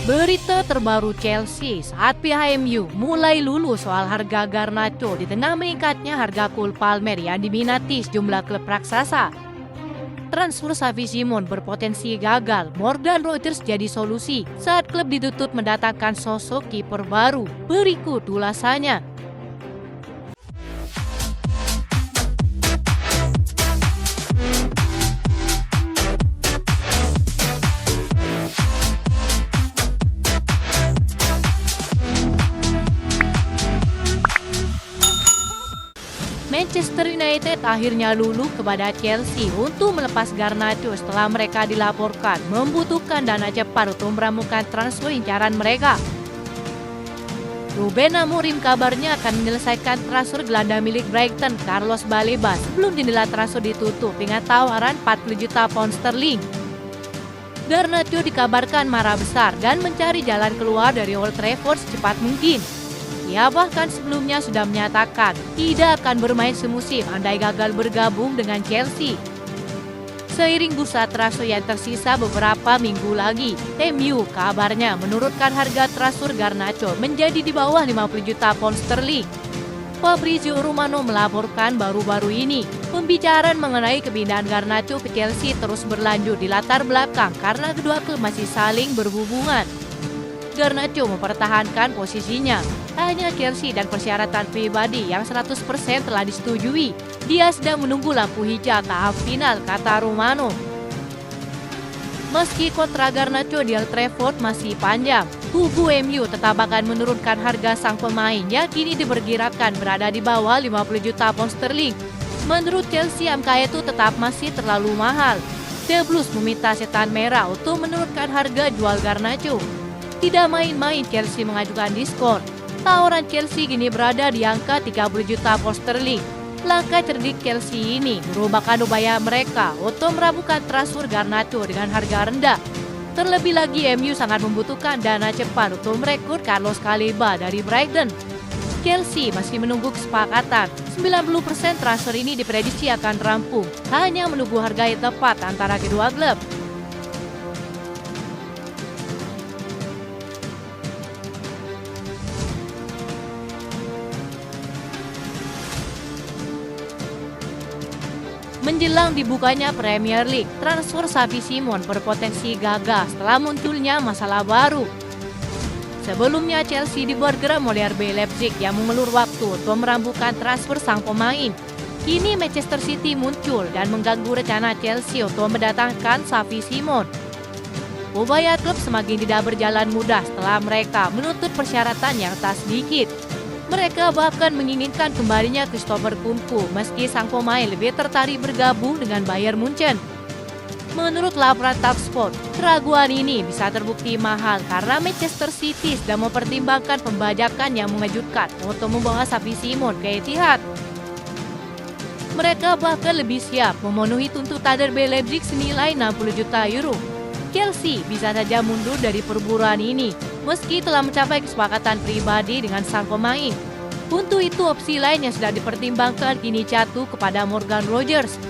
Berita terbaru Chelsea saat pihak MU mulai luluh soal harga Garnacho di tengah meningkatnya harga Cole Palmer yang diminati sejumlah klub raksasa. Transfer Xavi Simons berpotensi gagal, Morgan Rogers jadi solusi saat klub dituntut mendatangkan sosok kiper baru. Berikut ulasannya. Manchester United akhirnya luluh kepada Chelsea untuk melepas Garnacho setelah mereka dilaporkan membutuhkan dana cepat untuk meramukan transfer incaran mereka. Ruben Amorim kabarnya akan menyelesaikan transfer gelandang milik Brighton Carlos Baleba sebelum jendela transfer ditutup dengan tawaran 40 juta pound sterling. Garnacho dikabarkan marah besar dan mencari jalan keluar dari Old Trafford secepat mungkin. Ia bahkan sebelumnya sudah menyatakan tidak akan bermain semusim andai gagal bergabung dengan Chelsea. Seiring bursa transfer yang tersisa beberapa minggu lagi, MU kabarnya menurunkan harga transfer Garnacho menjadi di bawah 50 juta pound sterling. Fabrizio Romano melaporkan baru-baru ini, pembicaraan mengenai kepindahan Garnacho ke Chelsea terus berlanjut di latar belakang karena kedua klub masih saling berhubungan. Garnacho mempertahankan posisinya. Hanya Chelsea dan persyaratan pribadi yang 100% telah disetujui. Dia sedang menunggu lampu hijau tahap final, kata Romano. Meski kontrak Garnacho di Old Trafford masih panjang, kubu MU tetap akan menurunkan harga sang pemain yang kini diperkirakan berada di bawah 50 juta pound sterling. Menurut Chelsea, angka itu tetap masih terlalu mahal. The Blues meminta setan merah untuk menurunkan harga jual Garnacho. Tidak main-main Chelsea mengajukan diskon. Tawaran Chelsea kini berada di angka 30 juta pound sterling. Langkah cerdik Chelsea ini merupakan upaya mereka untuk meramukan transfer Garnacho dengan harga rendah. Terlebih lagi MU sangat membutuhkan dana cepat untuk merekrut Carlos Baleba dari Brighton. Chelsea masih menunggu kesepakatan. 90% transfer ini diprediksi akan rampung. Hanya menunggu harga yang tepat antara kedua klub. Menjelang dibukanya Premier League, transfer Xavi Simons berpotensi gagal setelah munculnya masalah baru. Sebelumnya Chelsea dibuat geram oleh RB Leipzig yang mengelur waktu untuk merambukan transfer sang pemain. Kini Manchester City muncul dan mengganggu rencana Chelsea untuk mendatangkan Xavi Simons. Upaya klub semakin tidak berjalan mudah setelah mereka menuntut persyaratan yang tak sedikit. Mereka bahkan menginginkan kembalinya Christopher Nkunku meski sang pemain lebih tertarik bergabung dengan Bayern Munchen. Menurut laporan TalkSport, keraguan ini bisa terbukti mahal karena Manchester City sedang mempertimbangkan pembajakan yang mengejutkan untuk membawa Xavi Simons ke Etihad. Mereka bahkan lebih siap memenuhi tuntutan RB Leipzig senilai 60 juta euro. Chelsea bisa saja mundur dari perburuan ini, meski telah mencapai kesepakatan pribadi dengan sang pemain. Untuk itu opsi lain yang sudah dipertimbangkan kini jatuh kepada Morgan Rogers.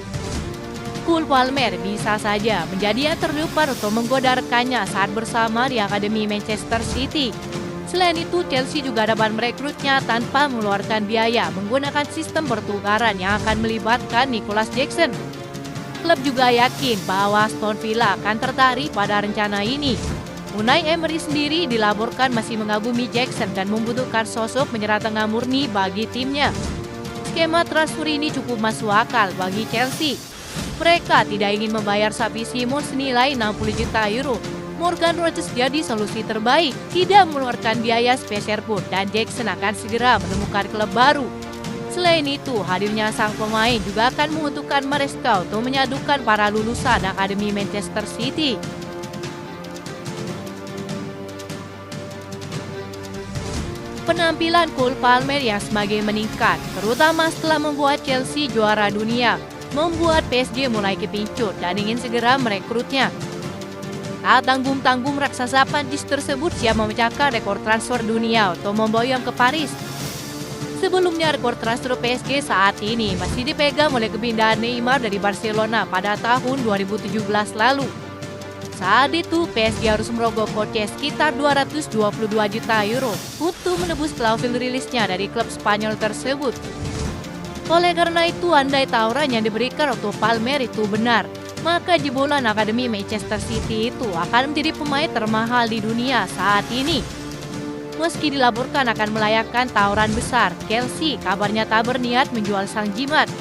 Cole Palmer bisa saja menjadi yang terdepan untuk menggoda rekannya saat bersama di Akademi Manchester City. Selain itu, Chelsea juga dapat merekrutnya tanpa mengeluarkan biaya menggunakan sistem pertukaran yang akan melibatkan Nicholas Jackson. Klub juga yakin bahwa Aston Villa akan tertarik pada rencana ini. Unai Emery sendiri dilaporkan masih mengagumi Jackson dan membutuhkan sosok penyerang tengah murni bagi timnya. Skema transfer ini cukup masuk akal bagi Chelsea. Mereka tidak ingin membayar Xavi Simons senilai 60 juta euro. Morgan Rogers jadi solusi terbaik, tidak mengeluarkan biaya spesial pun dan Jackson akan segera menemukan klub baru. Selain itu, hadirnya sang pemain juga akan menguntungkan Maresca untuk menyadukan para lulusan Akademi Manchester City. Penampilan Cole Palmer yang semakin meningkat, terutama setelah membuat Chelsea juara dunia, membuat PSG mulai kepincut dan ingin segera merekrutnya. Tak tanggung-tanggung raksasa Prancis tersebut siap memecahkan rekor transfer dunia untuk memboyong ke Paris. Sebelumnya rekor transfer PSG saat ini masih dipegang oleh kepindahan Neymar dari Barcelona pada tahun 2017 lalu. Saat itu PSG harus merogoh kocek sekitar 222 juta euro untuk menebus klausul rilisnya dari klub Spanyol tersebut. Oleh karena itu, andai tawaran yang diberikan untuk Palmer itu benar, maka jebolan Akademi Manchester City itu akan menjadi pemain termahal di dunia saat ini. Meski dilaporkan akan melayangkan tawaran besar, Chelsea kabarnya tak berniat menjual sang jimat.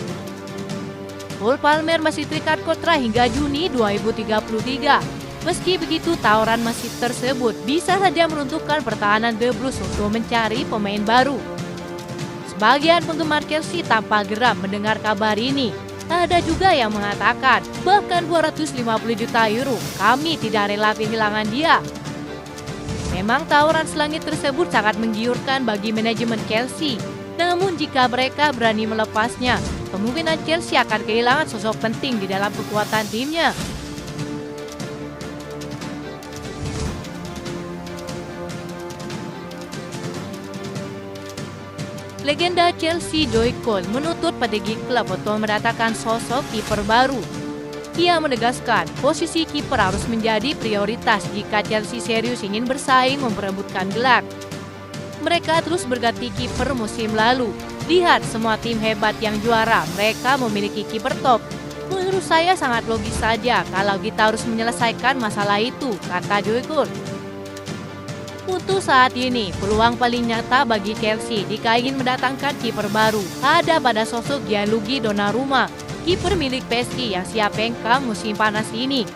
Cole Palmer masih terikat kontrak hingga Juni 2033. Meski begitu, tawaran masih tersebut bisa saja meruntuhkan pertahanan The Blues untuk mencari pemain baru. Sebagian penggemar Chelsea tampak geram mendengar kabar ini. Ada juga yang mengatakan, bahkan 250 juta euro, kami tidak rela kehilangan dia. Memang tawaran selangit tersebut sangat menggiurkan bagi manajemen Chelsea. Namun jika mereka berani melepasnya, kemungkinan Chelsea akan kehilangan sosok penting di dalam kekuatan timnya. Legenda Chelsea Joe Cole menuntut petinggi klub untuk mendatangkan sosok kiper baru. Ia menegaskan posisi kiper harus menjadi prioritas jika Chelsea serius ingin bersaing memperebutkan gelar. Mereka terus berganti kiper musim lalu. Lihat semua tim hebat yang juara, mereka memiliki kiper top. Menurut saya sangat logis saja kalau kita harus menyelesaikan masalah itu, kata Joe Cole. Untuk saat ini, peluang paling nyata bagi Chelsea jika ingin mendatangkan kiper baru ada pada sosok Gianluigi Donnarumma, kiper milik PSG yang siap hengkang musim panas ini.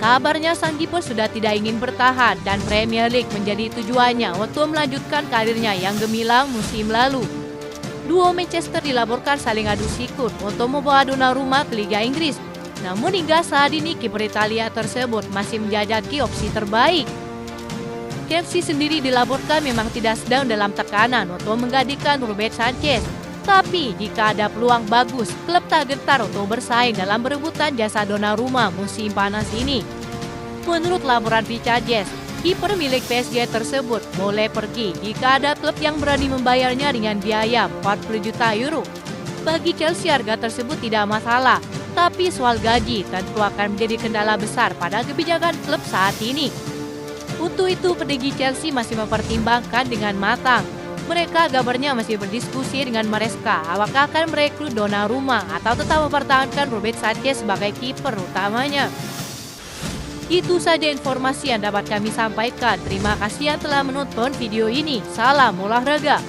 Kabarnya sang kiper sudah tidak ingin bertahan dan Premier League menjadi tujuannya untuk melanjutkan karirnya yang gemilang musim lalu. Duo Manchester dilaporkan saling adu sikut untuk membawa Donnarumma ke Liga Inggris. Namun hingga saat ini kiper Italia tersebut masih menjajaki opsi terbaik. Chelsea sendiri dilaporkan memang tidak sedang dalam tekanan untuk menggantikan Ruben Sanchez. Tapi jika ada peluang bagus, klub tak gentar untuk bersaing dalam berebutan jasa Donnarumma musim panas ini. Menurut laporan Vicajes, kiper milik PSG tersebut boleh pergi jika ada klub yang berani membayarnya dengan biaya 40 juta euro. Bagi Chelsea harga tersebut tidak masalah, tapi soal gaji tentu akan menjadi kendala besar pada kebijakan klub saat ini. Untuk itu, petinggi Chelsea masih mempertimbangkan dengan matang. Mereka kabarnya masih berdiskusi dengan Maresca apakah akan merekrut Donnarumma atau tetap mempertahankan Ruben Sanchez sebagai kiper utamanya. Itu saja informasi yang dapat kami sampaikan. Terima kasih yang telah menonton video ini. Salam olahraga.